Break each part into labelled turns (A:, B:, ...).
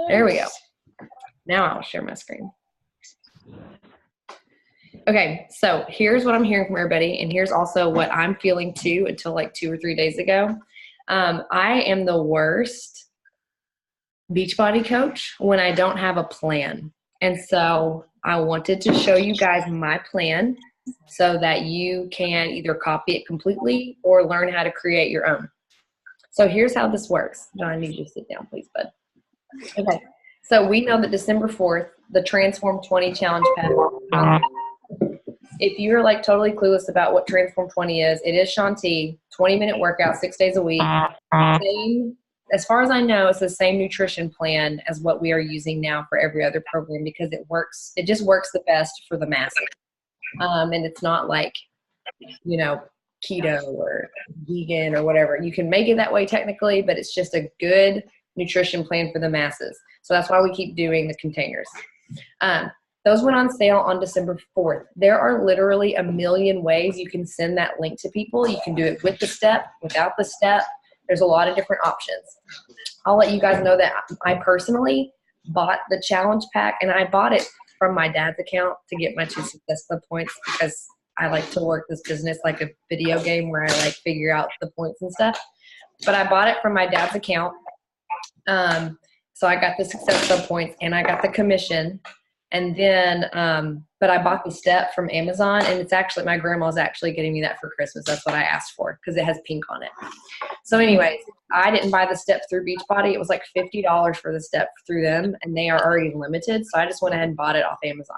A: There we go. Now I'll share my screen. Okay, so here's what I'm hearing from everybody, and here's also what I'm feeling too until like 2 or 3 days ago. I am the worst Beachbody coach when I don't have a plan. And so I wanted to show you guys my plan so that you can either copy it completely or learn how to create your own. So here's how this works. John, I need you to sit down, please, bud. Okay, so we know that December 4th, the Transform 20 Challenge Pack. If you're like totally clueless about what Transform 20 is, it is Shaun T, 20-minute workout, 6 days a week. Same, as far as I know, it's the same nutrition plan as what we are using now for every other program because it works. It just works the best for the masses. And it's not like, you know, keto or vegan or whatever. You can make it that way technically, but it's just a good nutrition plan for the masses. So that's why we keep doing the containers. Those went on sale on December 4th. There are literally a million ways you can send that link to people. You can do it with the step, without the step. There's a lot of different options. I'll let you guys know that I personally bought the challenge pack, and I bought it from my dad's account to get my 2 Success Club points because I like to work this business like a video game where I like figure out the points and stuff. But I bought it from my dad's account. So I got the Success Club points and I got the commission. And then, but I bought the step from Amazon, and it's actually, my grandma's actually getting me that for Christmas. That's what I asked for because it has pink on it. So anyways, I didn't buy the step through Beachbody. It was like $50 for the step through them, and they are already limited. So I just went ahead and bought it off Amazon.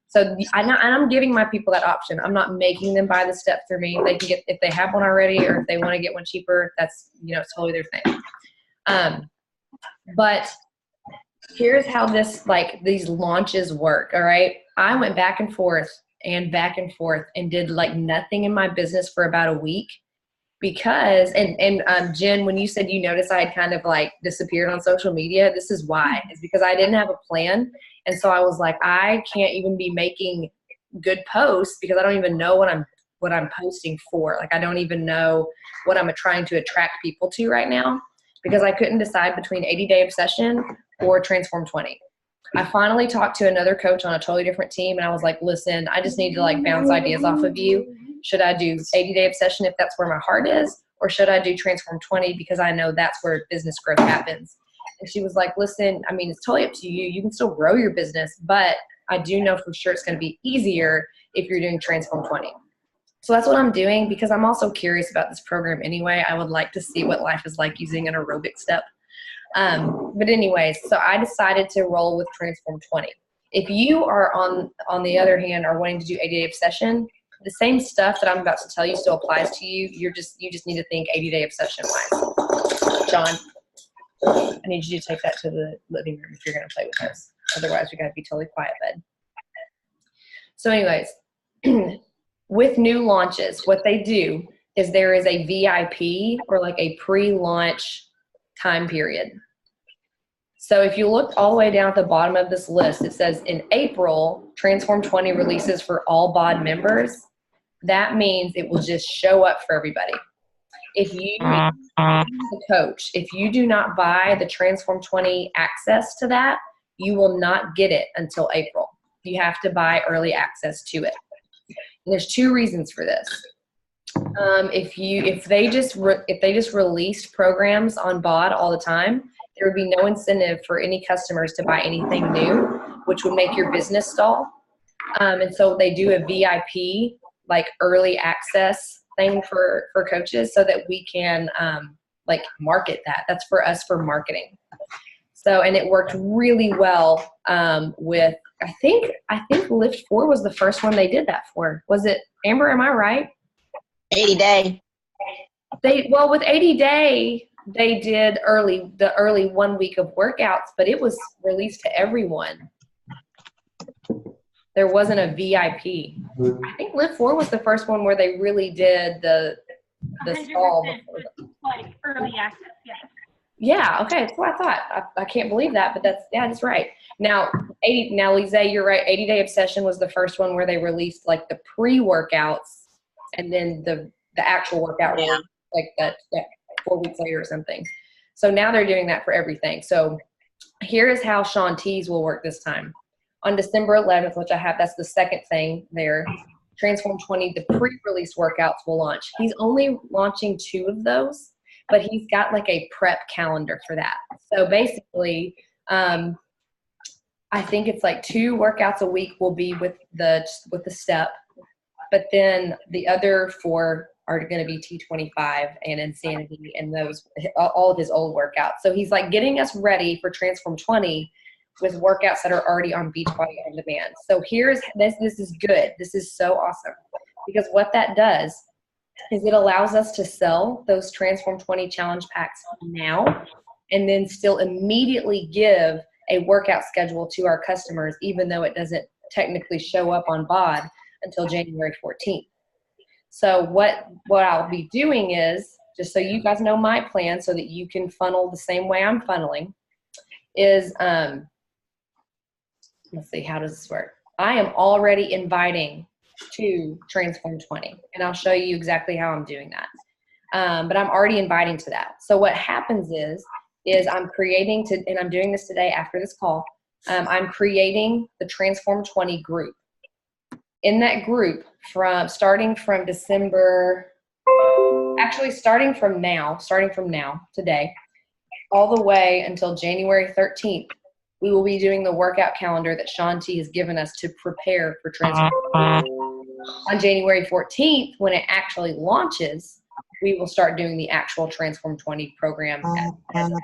A: So I'm giving my people that option. I'm not making them buy the step through me. They can get, if they have one already or if they want to get one cheaper, that's, you know, it's totally their thing. But here's how this, like, these launches work, all right? I went back and forth and did like nothing in my business for about a week because, Jen, when you said you noticed I had kind of like disappeared on social media, this is why. It's because I didn't have a plan. And so I was like, I can't even be making good posts because I don't even know what I'm posting for. Like, I don't even know what I'm trying to attract people to right now because I couldn't decide between 80-Day Obsession or Transform 20. I finally talked to another coach on a totally different team, and I was like, listen, I just need to like bounce ideas off of you. Should I do 80-Day Obsession if that's where my heart is, or should I do Transform 20 because I know that's where business growth happens? And she was like, listen, I mean, it's totally up to you. You can still grow your business, but I do know for sure it's going to be easier if you're doing Transform 20. So that's what I'm doing because I'm also curious about this program anyway. I would like to see what life is like using an aerobic step. But anyways, so I decided to roll with Transform 20. If you are on the other hand are wanting to do 80-Day Obsession, the same stuff that I'm about to tell you still applies to you. You just need to think 80-Day Obsession wise. John, I need you to take that to the living room if you're going to play with us. Otherwise, we got to be totally quiet, bud. So anyways, with new launches, what they do is there is a VIP or like a pre-launch time period. So if you look all the way down at the bottom of this list, it says in April, Transform 20 releases for all BOD members. That means it will just show up for everybody. If you, the coach, if you do not buy the Transform 20 access to that, you will not get it until April. You have to buy early access to it. And there's 2 reasons for this. If they just released programs on BOD all the time, there would be no incentive for any customers to buy anything new, which would make your business stall. And so they do a VIP, like early access thing for coaches so that we can like market that. That's for us for marketing. So, and it worked really well with, I think Lift 4 was the first one they did that for. Was it, Amber, am I right?
B: 80-Day.
A: With 80-Day, they did the early 1 week of workouts, but it was released to everyone. There wasn't a VIP. I think Lift 4 was the first one where they really did the stall before
C: like early access, yes.
A: Yeah, okay, that's what I thought. I can't believe that, but that's right. Now, Lise, you're right. 80-Day Obsession was the first one where they released like the pre-workouts and then the actual workout, like that 4 weeks later or something. So now they're doing that for everything. So here is how Shaun T's will work this time. On December 11th, which I have, that's the second thing there, Transform 20, the pre-release workouts will launch. He's only launching 2 of those, but he's got like a prep calendar for that. So basically, I think it's like 2 workouts a week will be with the step, but then the other 4 are going to be T25 and Insanity and those, all of his old workouts. So he's like getting us ready for Transform 20 with workouts that are already on Beachbody On Demand. So here's this is good. This is so awesome, because what that does is it allows us to sell those Transform 20 challenge packs now, and then still immediately give a workout schedule to our customers, even though it doesn't technically show up on BOD until January 14th. So what I'll be doing is, just so you guys know my plan so that you can funnel the same way I'm funneling, is, let's see, how does this work? I am already inviting to Transform 20, and I'll show you exactly how I'm doing that. But I'm already inviting to that. So what happens is I'm creating and I'm doing this today after this call, I'm creating the Transform 20 group. In that group, starting from now, today, all the way until January 13th, we will be doing the workout calendar that Shaun T has given us to prepare for Transform 20. On January 14th, when it actually launches, we will start doing the actual Transform 20 program as laid out.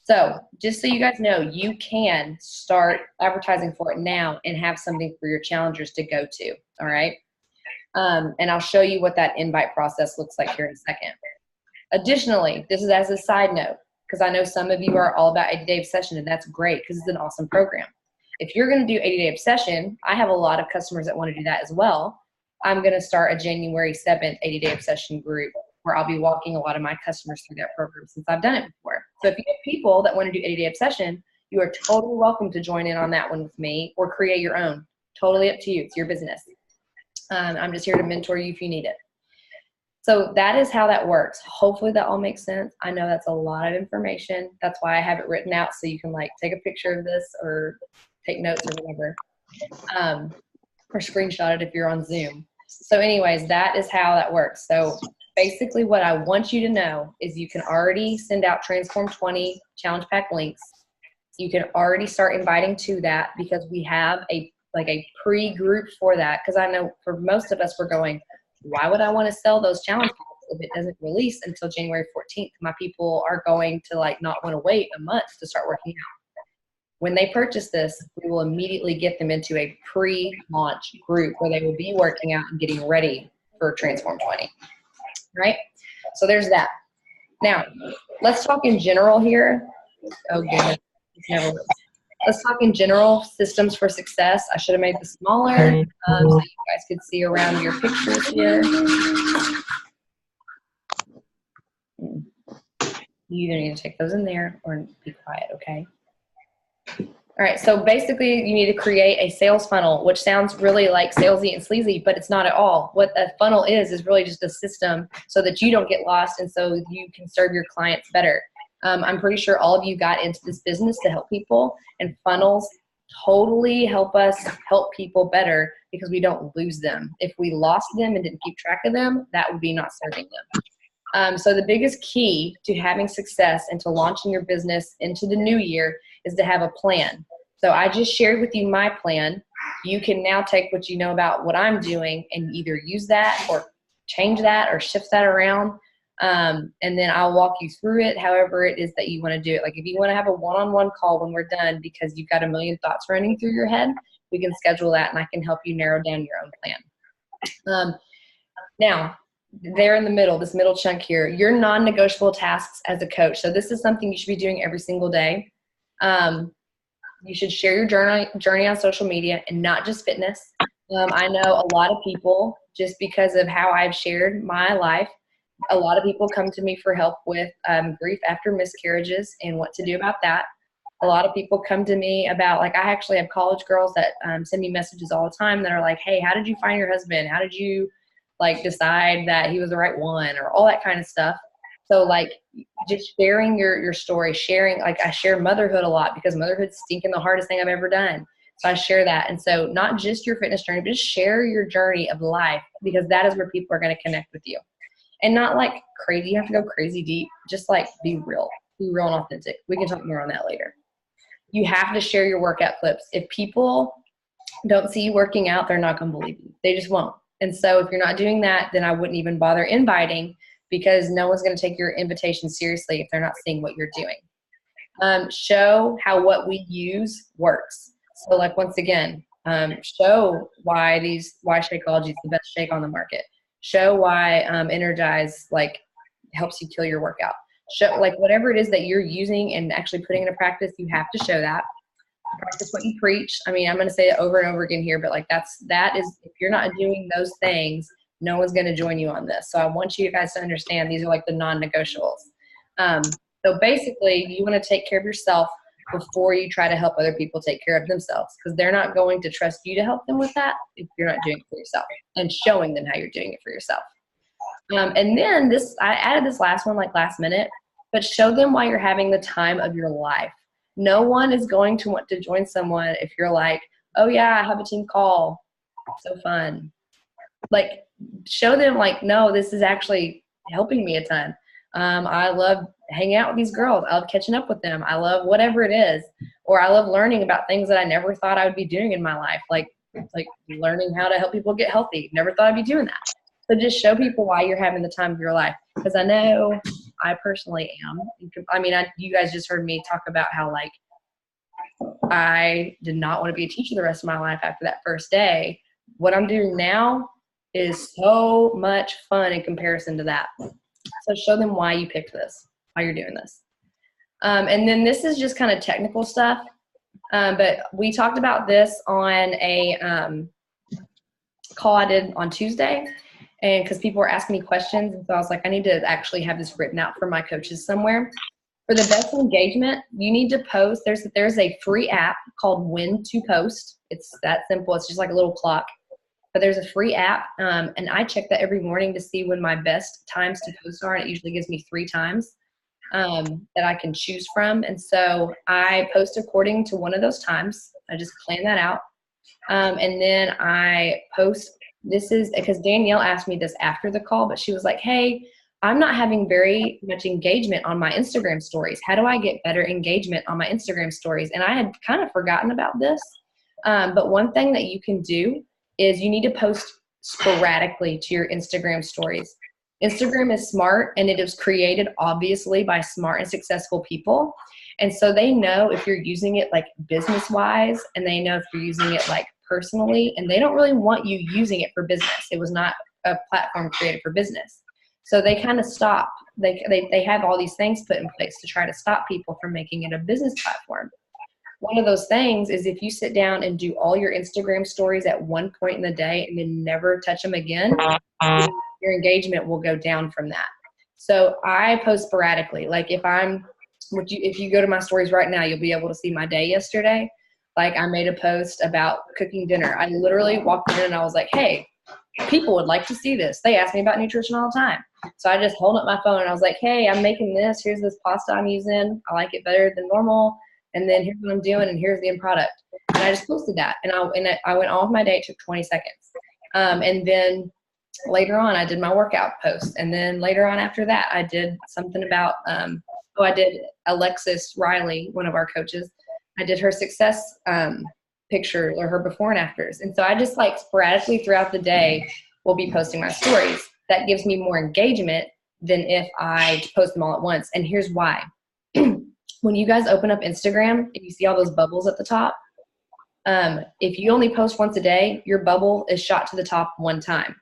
A: So just so you guys know, you can start advertising for it now and have something for your challengers to go to, all right? And I'll show you what that invite process looks like here in a second. Additionally, this is as a side note, because I know some of you are all about 80-Day Obsession, and that's great because it's an awesome program. If you're going to do 80-Day Obsession, I have a lot of customers that want to do that as well. I'm going to start a January 7th 80-Day Obsession group where I'll be walking a lot of my customers through that program since I've done it before. So if you have people that want to do 80-Day Obsession, you are totally welcome to join in on that one with me or create your own. Totally up to you. It's your business. I'm just here to mentor you if you need it. So that is how that works. Hopefully that all makes sense. I know that's a lot of information. That's why I have it written out so you can like take a picture of this or take notes or whatever, or screenshot it if you're on Zoom. So anyways, that is how that works. So basically what I want you to know is you can already send out Transform 20 challenge pack links. You can already start inviting to that because we have a pre-group for that. Because I know for most of us, we're going, why would I want to sell those challenge packs if it doesn't release until January 14th? My people are going to like not want to wait a month to start working out. When they purchase this, we will immediately get them into a pre-launch group where they will be working out and getting ready for Transform 20, right? So there's that. Now, let's talk in general here. Oh, goodness. Let's talk in general systems for success. I should have made this smaller so you guys could see around your pictures here. You either need to take those in there or be quiet, okay? All right, so basically you need to create a sales funnel, which sounds really like salesy and sleazy, but it's not at all. What a funnel is really just a system so that you don't get lost and so you can serve your clients better. I'm pretty sure all of you got into this business to help people, and funnels totally help us help people better because we don't lose them. If we lost them and didn't keep track of them, that would be not serving them. So the biggest key to having success and to launching your business into the new year is to have a plan. So I just shared with you my plan. You can now take what you know about what I'm doing and either use that or change that or shift that around. And then I'll walk you through it however it is that you want to do it. Like if you want to have a one-on-one call when we're done because you've got a million thoughts running through your head, we can schedule that and I can help you narrow down your own plan. Now, there in the middle, this middle chunk here, your non-negotiable tasks as a coach. So this is something you should be doing every single day. You should share your journey on social media and not just fitness. I know a lot of people, just because of how I've shared my life, a lot of people come to me for help with grief after miscarriages and what to do about that. A lot of people come to me about, like, I actually have college girls that send me messages all the time that are like, hey, how did you find your husband? How did you like decide that he was the right one, or all that kind of stuff. So like just sharing your story, sharing, like I share motherhood a lot because motherhood's stinking the hardest thing I've ever done. So I share that. And so not just your fitness journey, but just share your journey of life, because that is where people are going to connect with you. And not like crazy, you have to go crazy deep. Just like be real and authentic. We can talk more on that later. You have to share your workout clips. If people don't see you working out, they're not going to believe you. They just won't. And so if you're not doing that, then I wouldn't even bother inviting, because no one's going to take your invitation seriously if they're not seeing what you're doing. Show how what we use works. So like, once again, show why Shakeology is the best shake on the market. Show why Energize like helps you kill your workout. Show like whatever it is that you're using and actually putting into practice, you have to show that. Practice what you preach. I mean, I'm going to say it over and over again here, but like that is, if you're not doing those things, no one's going to join you on this. So I want you guys to understand these are like the non-negotiables. So basically, you want to take care of yourself before you try to help other people take care of themselves, because they're not going to trust you to help them with that if you're not doing it for yourself and showing them how you're doing it for yourself. And then I added this last one like last minute, but show them why you're having the time of your life. No one is going to want to join someone if you're like, oh yeah, I have a team call. So fun. Like show them like, no, this is actually helping me a ton. I love hanging out with these girls. I love catching up with them. I love whatever it is. Or I love learning about things that I never thought I would be doing in my life. Like learning how to help people get healthy. Never thought I'd be doing that. So just show people why you're having the time of your life. Because I know I personally am. I mean, you guys just heard me talk about how like I did not want to be a teacher the rest of my life after that first day. What I'm doing now is so much fun in comparison to that. So show them why you picked this, why you're doing this. And then this is just kind of technical stuff. But we talked about this on a call I did on Tuesday. And because people were asking me questions. And so I was like, I need to actually have this written out for my coaches somewhere. For the best engagement, you need to post. There's a free app called When to Post. It's that simple. It's just like a little clock. But there's a free app, and I check that every morning to see when my best times to post are, and it usually gives me 3 times that I can choose from. And so I post according to one of those times. I just plan that out. And then I post. This is because Danielle asked me this after the call, but she was like, hey, I'm not having very much engagement on my Instagram stories. How do I get better engagement on my Instagram stories? And I had kind of forgotten about this. But one thing that you can do is you need to post sporadically to your Instagram stories. Instagram is smart, and it was created obviously by smart and successful people. And so they know if you're using it like business wise, and they know if you're using it like personally, and they don't really want you using it for business. It was not a platform created for business. So they kind of stop. They have all these things put in place to try to stop people from making it a business platform. One of those things is if you sit down and do all your Instagram stories at one point in the day and then never touch them again, your engagement will go down from that. So I post sporadically. Like if you go to my stories right now, you'll be able to see my day yesterday. Like I made a post about cooking dinner. I literally walked in and I was like, hey, people would like to see this. They ask me about nutrition all the time. So I just hold up my phone and I was like, hey, I'm making this. Here's this pasta I'm using. I like it better than normal. And then here's what I'm doing, and here's the end product. And I just posted that. And I went on with my day. It took 20 seconds. And then later on, I did my workout post. And then later on after that, I did something about, I did Alexis Riley, one of our coaches. I did her success picture or her before and afters. And so I just like sporadically throughout the day will be posting my stories. That gives me more engagement than if I post them all at once. And here's why. When you guys open up Instagram and you see all those bubbles at the top, if you only post once a day, your bubble is shot to the top one time.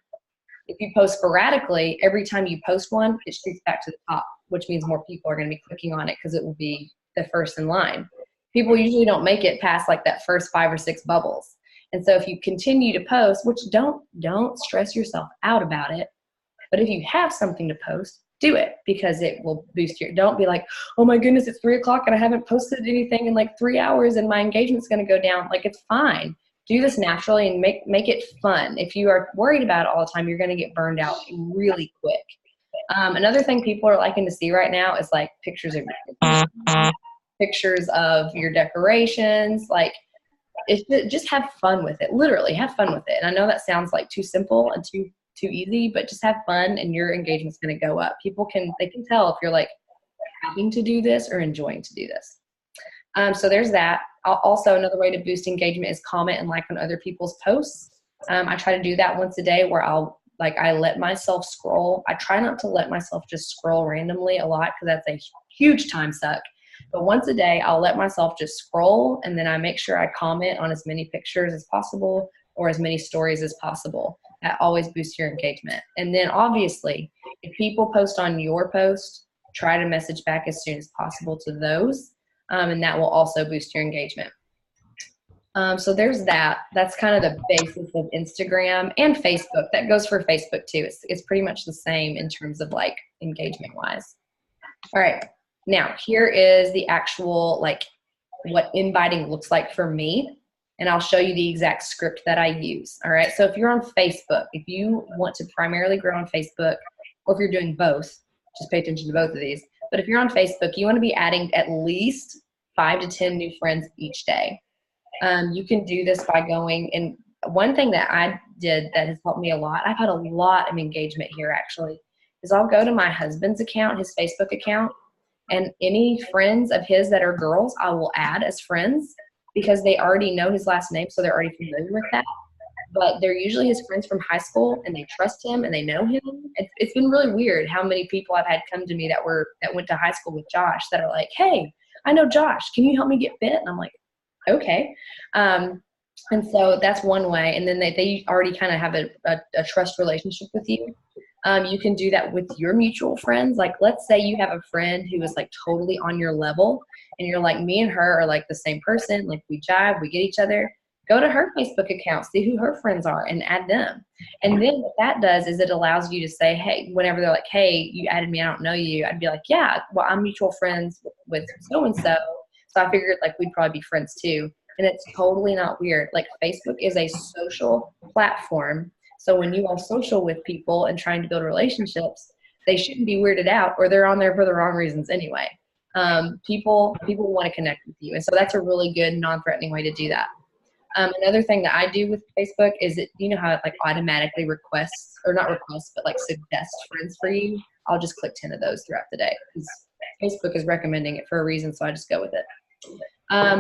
A: If you post sporadically, every time you post one, it shoots back to the top, which means more people are going to be clicking on it because it will be the first in line. People usually don't make it past like that first 5 or 6 bubbles. And so if you continue to post, which don't stress yourself out about it, but if you have something to post, do it because it will boost don't be like, oh my goodness, it's 3:00 and I haven't posted anything in like 3 hours and my engagement's going to go down. Like it's fine. Do this naturally and make it fun. If you are worried about it all the time, you're going to get burned out really quick. Another thing people are liking to see right now is like pictures of your decorations. Like, just have fun with it. Literally, have fun with it. And I know that sounds like too simple and too easy, but just have fun, and your engagement's going to go up. They can tell if you're like having to do this or enjoying to do this. So there's that. Also, another way to boost engagement is comment and like on other people's posts. I try to do that once a day where I let myself scroll. I try not to let myself just scroll randomly a lot because that's a huge time suck. But once a day, I'll let myself just scroll, and then I make sure I comment on as many pictures as possible or as many stories as possible. That always boosts your engagement. And then obviously, if people post on your post, try to message back as soon as possible to those, and that will also boost your engagement. So there's that. That's kind of the basis of Instagram and Facebook. That goes for Facebook too. It's pretty much the same in terms of like engagement wise. All right. Now here is the actual like what inviting looks like for me. And I'll show you the exact script that I use. All right. So if you're on Facebook, if you want to primarily grow on Facebook, or if you're doing both, just pay attention to both of these. But if you're on Facebook, you want to be adding at least 5 to 10 new friends each day. You can do this by going, and one thing that I did that has helped me a lot, I've had a lot of engagement here actually, is I'll go to my husband's account, his Facebook account, and any friends of his that are girls, I will add as friends because they already know his last name, so they're already familiar with that. But they're usually his friends from high school, and they trust him and they know him. It's been really weird how many people I've had come to me that went to high school with Josh that are like, hey, I know Josh, can you help me get fit? And I'm like, okay. And so that's one way. And then they already kind of have a trust relationship with you. You can do that with your mutual friends. Like, let's say you have a friend who is like totally on your level, and you're like, me and her are like the same person. Like, we jive, we get each other. Go to her Facebook account, see who her friends are, and add them. And then what that does is it allows you to say, hey, whenever they're like, hey, you added me, I don't know you. I'd be like, yeah, well, I'm mutual friends with so-and-so. So I figured like we'd probably be friends too. And it's totally not weird. Like, Facebook is a social platform. So when you are social with people and trying to build relationships, they shouldn't be weirded out, or they're on there for the wrong reasons anyway. People want to connect with you. And so that's a really good non-threatening way to do that. Another thing that I do with Facebook is you know how it like automatically requests, or not requests, but like suggests friends for you. I'll just click 10 of those throughout the day because Facebook is recommending it for a reason. So I just go with it.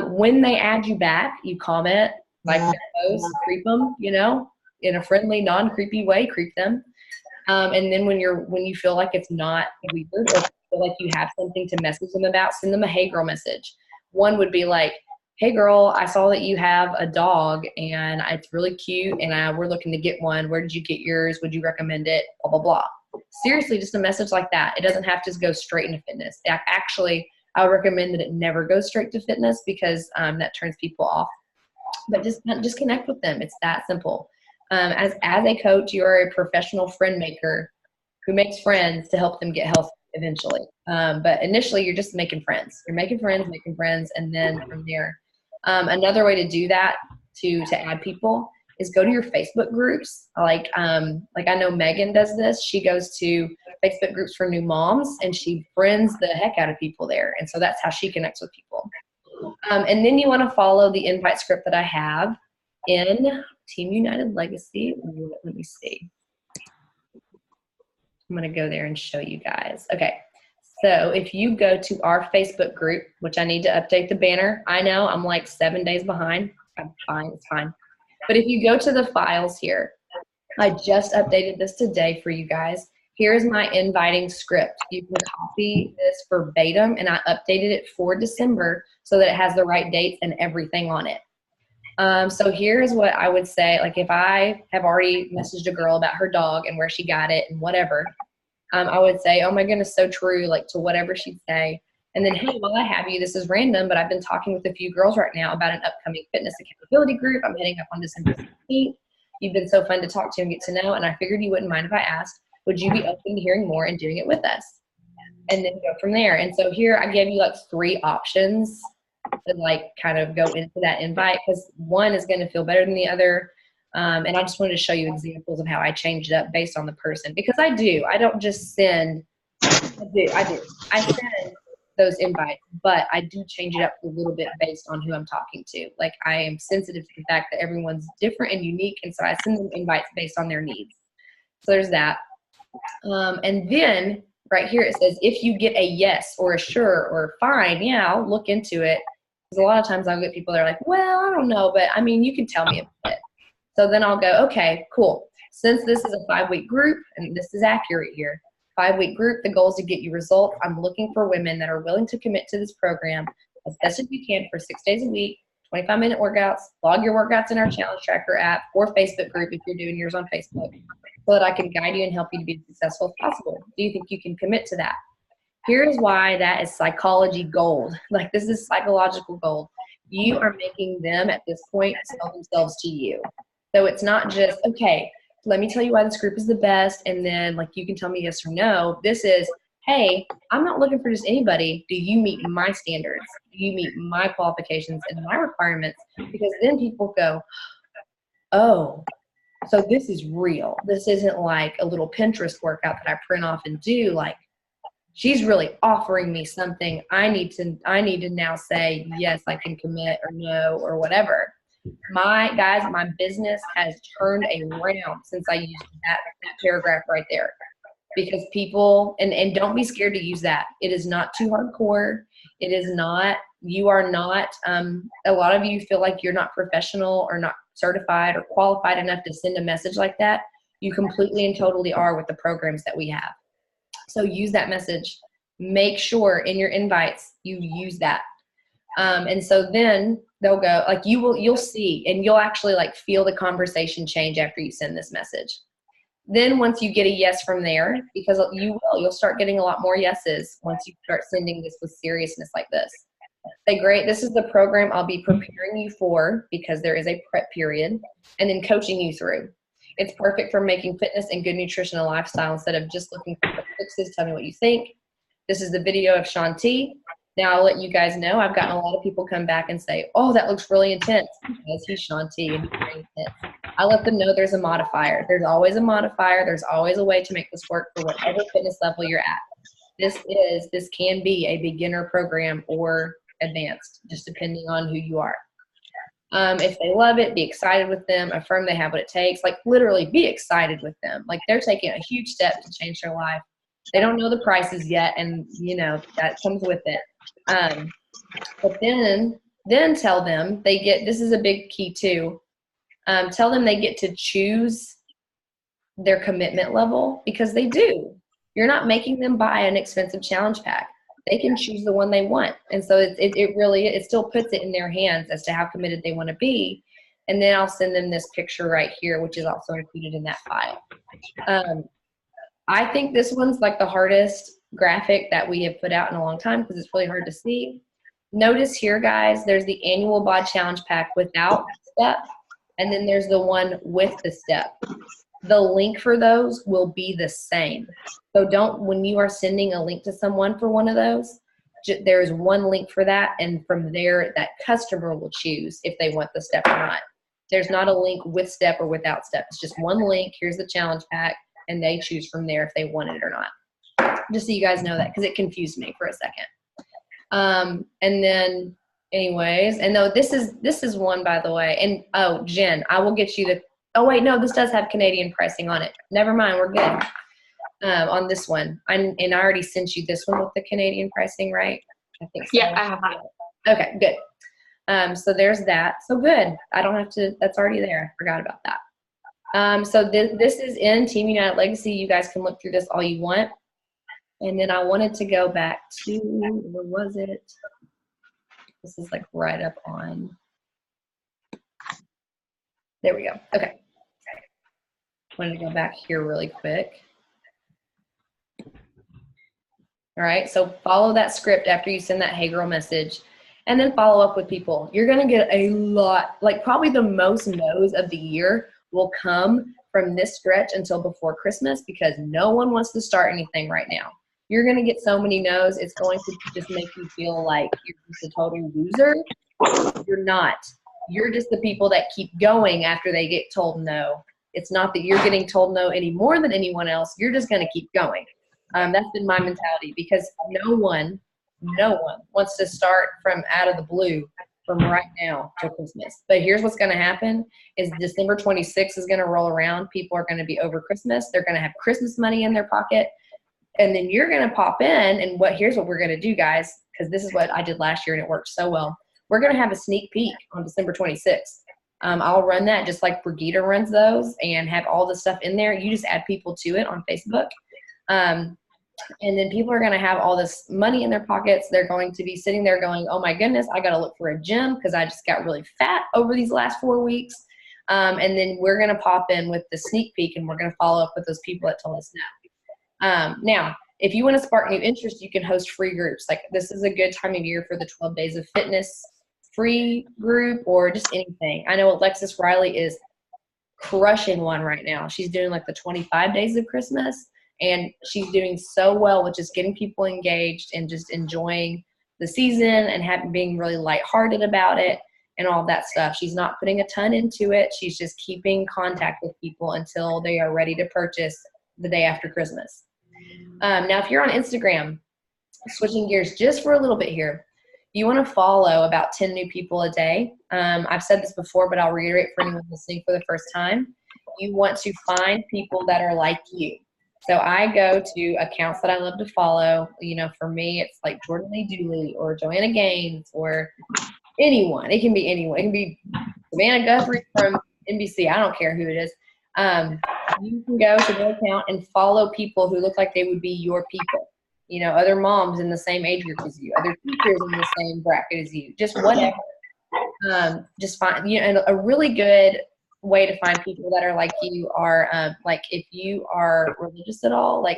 A: When they add you back, you comment, like their post, creep them, you know, in a friendly, non-creepy way, creep them. And then when you feel like it's not weird, or feel like you have something to message them about, send them a hey girl message. One would be like, hey girl, I saw that you have a dog and it's really cute, and we're looking to get one. Where did you get yours? Would you recommend it? Blah, blah, blah. Seriously, just a message like that. It doesn't have to go straight into fitness. Actually, I would recommend that it never goes straight to fitness because that turns people off. But just connect with them. It's that simple. As a coach, you are a professional friend maker who makes friends to help them get healthy eventually. But initially, you're just making friends. You're making friends, and then from there. Another way to do that, to add people, is go to your Facebook groups. Like I know Megan does this. She goes to Facebook groups for new moms, and she friends the heck out of people there. And so that's how she connects with people. And then you want to follow the invite script that I have in Team United Legacy. Let me see. I'm going to go there and show you guys. Okay. So if you go to our Facebook group, which I need to update the banner. I know I'm like 7 days behind. I'm fine. It's fine. But if you go to the files here, I just updated this today for you guys. Here's my inviting script. You can copy this verbatim, and I updated it for December so that it has the right dates and everything on it. So here's what I would say. Like, if I have already messaged a girl about her dog and where she got it and whatever, I would say, oh my goodness, so true, like to whatever she'd say. And then, hey, while I have you, this is random, but I've been talking with a few girls right now about an upcoming fitness accountability group. I'm heading up on December 16th. You've been so fun to talk to and get to know, and I figured you wouldn't mind if I asked, would you be open to hearing more and doing it with us? And then go from there. And so here I gave you like 3 options that like kind of go into that invite, because one is going to feel better than the other. And I just wanted to show you examples of how I change it up based on the person, because I do. I don't just send. I do. I send those invites, but I do change it up a little bit based on who I'm talking to. Like, I am sensitive to the fact that everyone's different and unique, and so I send them invites based on their needs. So there's that. And then right here it says, if you get a yes or a sure or fine, yeah, I'll look into it. Because a lot of times I'll get people that are like, well, I don't know, but I mean, you can tell me a bit. So then I'll go, okay, cool. Since this is a 5-week group, and this is accurate here, 5-week group, the goal is to get you results. I'm looking for women that are willing to commit to this program as best as you can for 6 days a week, 25-minute workouts. Log your workouts in our challenge tracker app or Facebook group if you're doing yours on Facebook, so that I can guide you and help you to be as successful as possible. Do you think you can commit to that? Here's why that is psychology gold. Like, this is psychological gold. You are making them at this point sell themselves to you. So it's not just, okay, let me tell you why this group is the best, and then like you can tell me yes or no. This is, hey, I'm not looking for just anybody. Do you meet my standards? Do you meet my qualifications and my requirements? Because then people go, oh, so this is real. This isn't like a little Pinterest workout that I print off and do. Like, she's really offering me something. I need to now say, yes, I can commit, or no, or whatever. My business has turned around since I used that paragraph right there. Because people, and don't be scared to use that. It is not too hardcore. It is not, you are not, a lot of you feel like you're not professional or not certified or qualified enough to send a message like that. You completely and totally are with the programs that we have. So use that message. Make sure in your invites you use that. And so then they'll go, like, you'll see, and you'll actually like feel the conversation change after you send this message. Then once you get a yes from there, because you'll start getting a lot more yeses once you start sending this with seriousness like this. Say, great, this is the program I'll be preparing you for, because there is a prep period, and then coaching you through. It's perfect for making fitness and good nutrition a lifestyle instead of just looking for quick fixes. Tell me what you think. This is the video of Shaun T. Now I'll let you guys know, I've gotten a lot of people come back and say, oh, that looks really intense, because he's Shaun T and he's very intense. I let them know there's a modifier. There's always a modifier. There's always a way to make this work for whatever fitness level you're at. This can be a beginner program or advanced, just depending on who you are. If they love it, be excited with them, affirm they have what it takes. Like, literally be excited with them. Like, they're taking a huge step to change their life. They don't know the prices yet, and you know that comes with it. But then tell them they get, this is a big key too. Tell them they get to choose their commitment level, because they do. You're not making them buy an expensive challenge pack. They can choose the one they want. And so it really still puts it in their hands as to how committed they want to be. And then I'll send them this picture right here, which is also included in that file. I think this one's like the hardest graphic that we have put out in a long time, because it's really hard to see. Notice here, guys, there's the annual bod challenge pack without step, and then there's the one with the step. The link for those will be the same. So when you are sending a link to someone for one of those, there's one link for that, and from there, that customer will choose if they want the step or not. There's not a link with step or without step. It's just one link. Here's the challenge pack, and they choose from there if they want it or not. Just so you guys know that, because it confused me for a second. And then anyways, and no, this is one, by the way. And oh, Jen, I will get you the, oh wait, no, this does have Canadian pricing on it. Never mind, we're good. On this one. And I already sent you this one with the Canadian pricing, right? I think so.
C: Yeah, I have that.
A: Okay, good. So there's that. So good. I don't have to, that's already there. I forgot about that. So this is in Team United Legacy. You guys can look through this all you want. And then I wanted to go back to, where was it? This is like right up on. There we go. Okay. Wanted to go back here really quick. All right, so follow that script after you send that Hey Girl message, and then follow up with people. You're gonna get a lot, like probably the most no's of the year will come from this stretch until before Christmas, because no one wants to start anything right now. You're gonna get so many no's, it's going to just make you feel like you're just a total loser. You're not. You're just the people that keep going after they get told no. It's not that you're getting told no any more than anyone else. You're just going to keep going. That's been my mentality, because no one wants to start from out of the blue from right now till Christmas. But here's what's going to happen is December 26th is going to roll around. People are going to be over Christmas. They're going to have Christmas money in their pocket. And then you're going to pop in, and here's what we're going to do, guys, because this is what I did last year and it worked so well. We're going to have a sneak peek on December 26th. I'll run that just like Brigida runs those, and have all the stuff in there. You just add people to it on Facebook. And then people are going to have all this money in their pockets. They're going to be sitting there going, oh my goodness, I got to look for a gym because I just got really fat over these last 4 weeks. And then we're going to pop in with the sneak peek, and we're going to follow up with those people that told us no. Now, if you want to spark new interest, you can host free groups. Like, this is a good time of year for the 12 Days of Fitness free group, or just anything. I know Alexis Riley is crushing one right now. She's doing like the 25 Days of Christmas. And she's doing so well with just getting people engaged and just enjoying the season and being really lighthearted about it and all that stuff. She's not putting a ton into it. She's just keeping contact with people until they are ready to purchase the day after Christmas. Now, if you're on Instagram, switching gears just for a little bit here, you want to follow about 10 new people a day. I've said this before, but I'll reiterate for anyone listening for the first time. You want to find people that are like you. So I go to accounts that I love to follow. You know, for me, it's like Jordan Lee Dooley or Joanna Gaines or anyone. It can be anyone. It can be Savannah Guthrie from NBC. I don't care who it is. You can go to their account and follow people who look like they would be your people. You know, other moms in the same age group as you, other teachers in the same bracket as you, just whatever. Just find, you know, and a really good way to find people that are like you are, like, if you are religious at all, like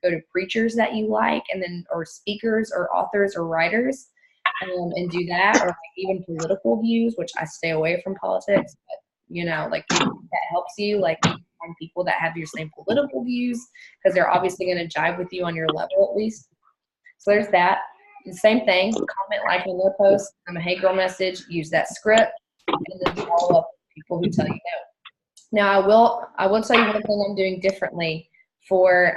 A: go to preachers that you like, and then, or speakers or authors or writers, and do that, or like even political views, which I stay away from politics, but you know, like that helps you, like find people that have your same political views, because they're obviously going to jive with you on your level at least. So there's that. The same thing, comment, like on their post, a hey girl message, use that script, and then follow up people who tell you no. Now, I will tell you one thing I'm doing differently for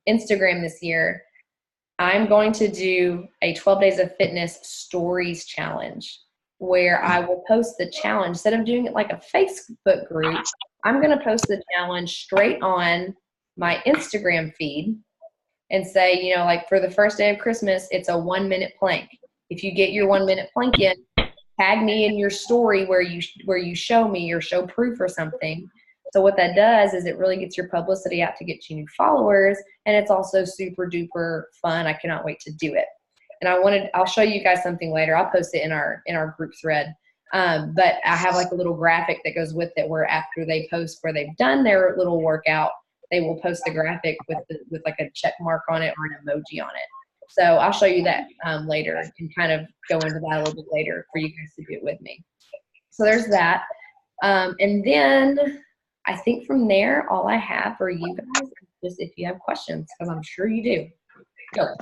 A: Instagram this year. I'm going to do a 12 Days of Fitness stories challenge, where I will post the challenge. Instead of doing it like a Facebook group, I'm going to post the challenge straight on my Instagram feed and say, you know, like for the first day of Christmas, it's a 1-minute plank. If you get your 1-minute plank in, tag me in your story where you show me or show proof or something. So what that does is it really gets your publicity out to get you new followers, and it's also super duper fun. I cannot wait to do it. And I'll show you guys something later. I'll post it in our group thread. But I have like a little graphic that goes with it, where after they post where they've done their little workout, they will post a graphic with like a check mark on it or an emoji on it. So I'll show you that later, and kind of go into that a little bit later for you guys to do it with me. So there's that. And then I think from there, all I have for you guys is just if you have questions, because I'm sure you do. Go.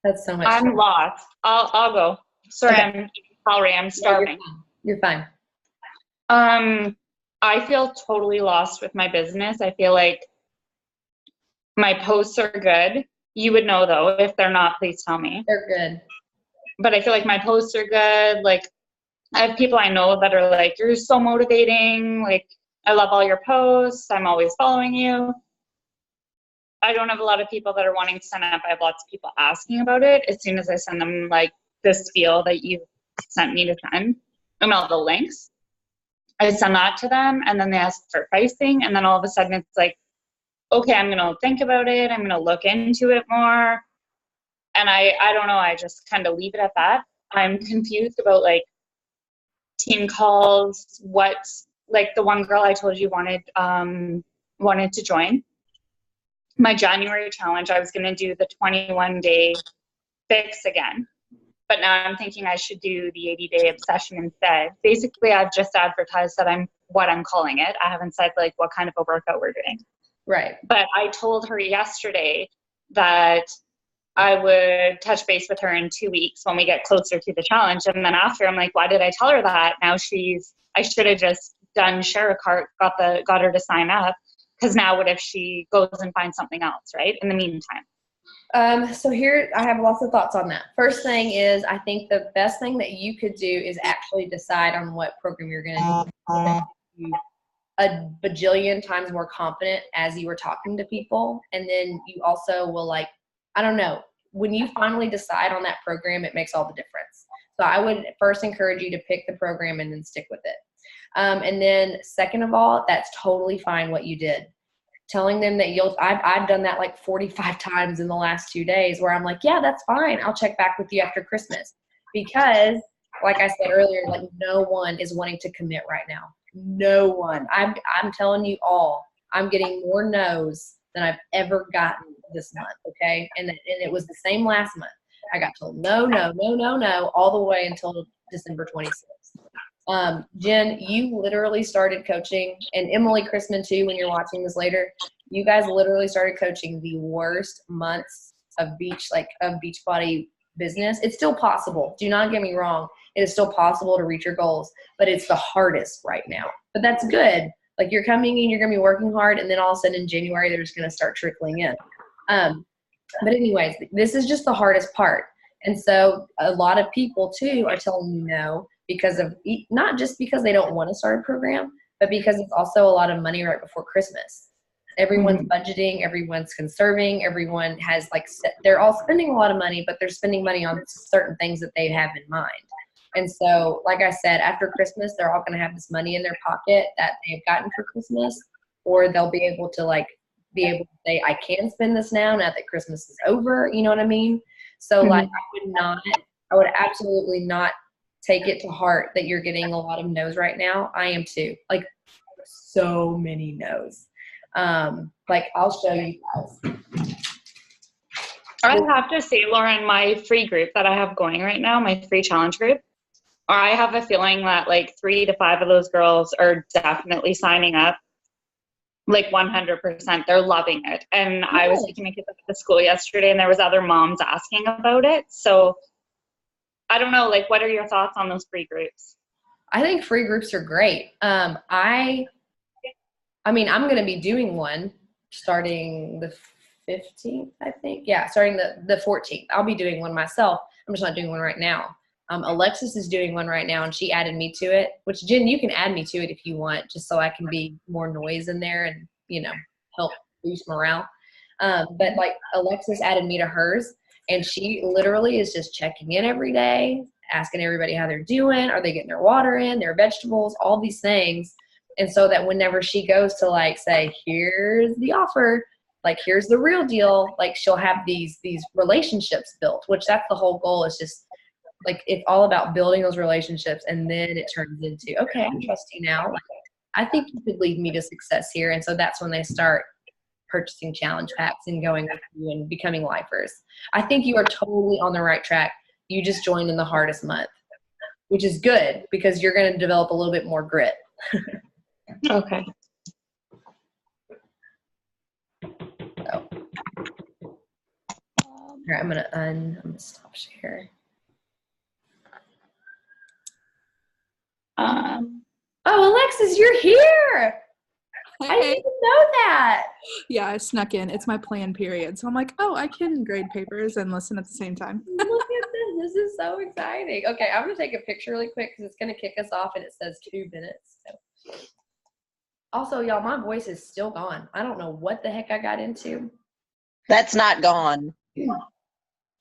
A: That's so much
D: I'm
A: fun.
D: lost. I'll go. Sorry,
A: Okay.
D: I'm starving.
A: You're fine.
D: I feel totally lost with my business. I feel like my posts are good. You would know though. If they're not, please tell me.
A: They're good.
D: But I feel like my posts are good. Like, I have people I know that are like, you're so motivating. Like, I love all your posts. I'm always following you. I don't have a lot of people that are wanting to sign up. I have lots of people asking about it. As soon as I send them like this spiel that you sent me to send, and all the links, I send that to them, and then they ask for pricing, and then all of a sudden it's like, okay, I'm gonna think about it. I'm gonna look into it more. And I don't know. I just kind of leave it at that. I'm confused about like team calls. What, like the one girl I told you wanted to join my January challenge. I was going to do the 21-day fix again, but now I'm thinking I should do the 80-day obsession instead. Basically, I've just advertised that I'm calling it. I haven't said like what kind of a workout we're doing.
A: Right.
D: But I told her yesterday that I would touch base with her in 2 weeks when we get closer to the challenge. And then after, I'm like, why did I tell her that? Now I should have just done share a cart, got her to sign up. Because now what if she goes and finds something else, right? In the meantime.
A: So here, I have lots of thoughts on that. First thing is, I think the best thing that you could do is actually decide on what program you're going to do. A bajillion times more confident as you were talking to people. And then you also will I don't know, when you finally decide on that program, it makes all the difference. So I would first encourage you to pick the program and then stick with it. And then second of all, that's totally fine what you did. Telling them that I've done that 45 times in the last 2 days where I'm like, yeah, that's fine. I'll check back with you after Christmas. Because like I said earlier, no one is wanting to commit right now. No one. I'm telling you all, I'm getting more no's than I've ever gotten this month. Okay. And it was the same last month. I got told no, all the way until December 26th. Jen, you literally started coaching, and Emily Chrisman too, when you're watching this later, you guys literally started coaching the worst months of Beachbody business. It's still possible. Do not get me wrong. It is still possible to reach your goals, but it's the hardest right now. But that's good. You're coming in, you're going to be working hard, and then all of a sudden in January, they're just going to start trickling in. But anyways, this is just the hardest part. And so a lot of people too are telling you no because of, not just because they don't want to start a program, but because it's also a lot of money right before Christmas. Everyone's budgeting, everyone's conserving, everyone has they're all spending a lot of money, but they're spending money on certain things that they have in mind. And so, like I said, after Christmas, they're all going to have this money in their pocket that they've gotten for Christmas, or they'll be able to say, I can spend this now that Christmas is over. You know what I mean? So I would absolutely not take it to heart that you're getting a lot of no's right now. I am too. So many no's. I'll show you guys.
D: I have to say, Lauren, my free group that I have going right now, my free challenge group, I have a feeling that 3 to 5 of those girls are definitely signing up. 100%. They're loving it. And I was taking my kids up to the school yesterday, and there was other moms asking about it. So I don't know, what are your thoughts on those free groups?
A: I think free groups are great. I mean, I'm going to be doing one starting the 15th, I think. Yeah, starting the 14th. I'll be doing one myself. I'm just not doing one right now. Alexis is doing one right now, and she added me to it, which, Jen, you can add me to it if you want, just so I can be more noise in there and, help boost morale. But Alexis added me to hers, and she literally is just checking in every day, asking everybody how they're doing. Are they getting their water in, their vegetables, all these things. And so that whenever she goes to say, here's the offer, here's the real deal, she'll have these relationships built, which that's the whole goal, is just it's all about building those relationships. And then it turns into, okay, I trust you now. I think you could lead me to success here. And so that's when they start purchasing challenge packs and going with you and becoming lifers. I think you are totally on the right track. You just joined in the hardest month, which is good because you're going to develop a little bit more grit.
D: Okay.
A: So, here, I'm gonna stop share. Oh, Alexis, you're here. I didn't even know that.
E: Yeah, I snuck in. It's my plan period. So I'm like, oh, I can grade papers and listen at the same time.
A: Look at this. This is so exciting. Okay, I'm going to take a picture really quick because it's going to kick us off and it says 2 minutes. So. Also, y'all, my voice is still gone. I don't know what the heck I got into.
B: That's not gone.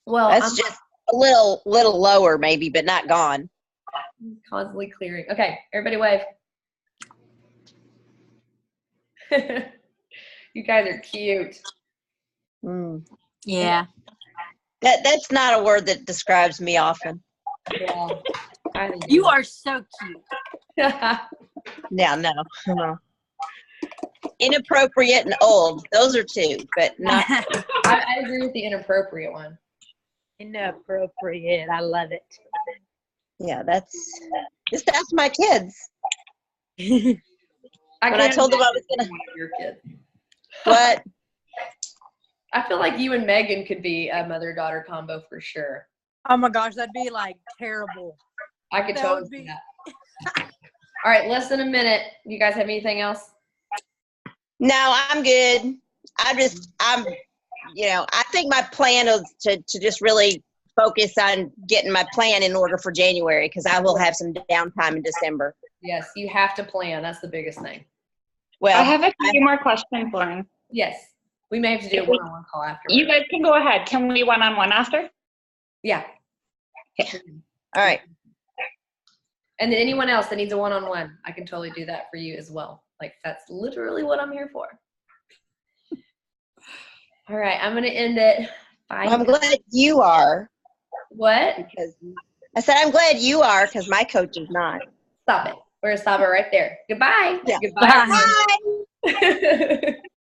A: Well,
B: that's just a little lower maybe, but not gone.
A: Constantly clearing. Okay, everybody wave. You guys are cute.
F: Yeah.
B: That's not a word that describes me often.
A: Yeah.
F: You are so cute.
B: Yeah, no. Inappropriate and old. Those are 2, but not.
A: I agree with the inappropriate one.
F: Inappropriate. I love it.
B: Yeah, just ask my kids.
A: When
B: I told them I was gonna.
A: Your kid.
B: What?
A: I feel like you and Megan could be a mother-daughter combo for sure.
F: Oh my gosh, that'd be like terrible.
A: I could
F: That
A: totally
F: would
A: see
F: be-
A: that. All right, less than a minute. You guys have anything else?
B: No, I'm good. I think my plan is to just really focus on getting my plan in order for January, because I will have some downtime in December.
A: Yes, you have to plan. That's the biggest thing.
B: Well,
D: I have a few more questions, Lauren.
A: Yes. We may have to do a one-on-one call after.
D: You guys can go ahead. Can we one-on-one after?
A: Yeah.
B: all right.
A: And then anyone else that needs a one-on-one, I can totally do that for you as well. Like, that's literally what I'm here for. All right, I'm going to end it. Bye.
B: Well, I'm glad you are,
A: What?
B: because I said I'm glad you are, because my coach is not.
A: Stop it. We're going to stop it right there. Goodbye.
B: Yeah.
A: Goodbye.
B: Bye.
A: Bye.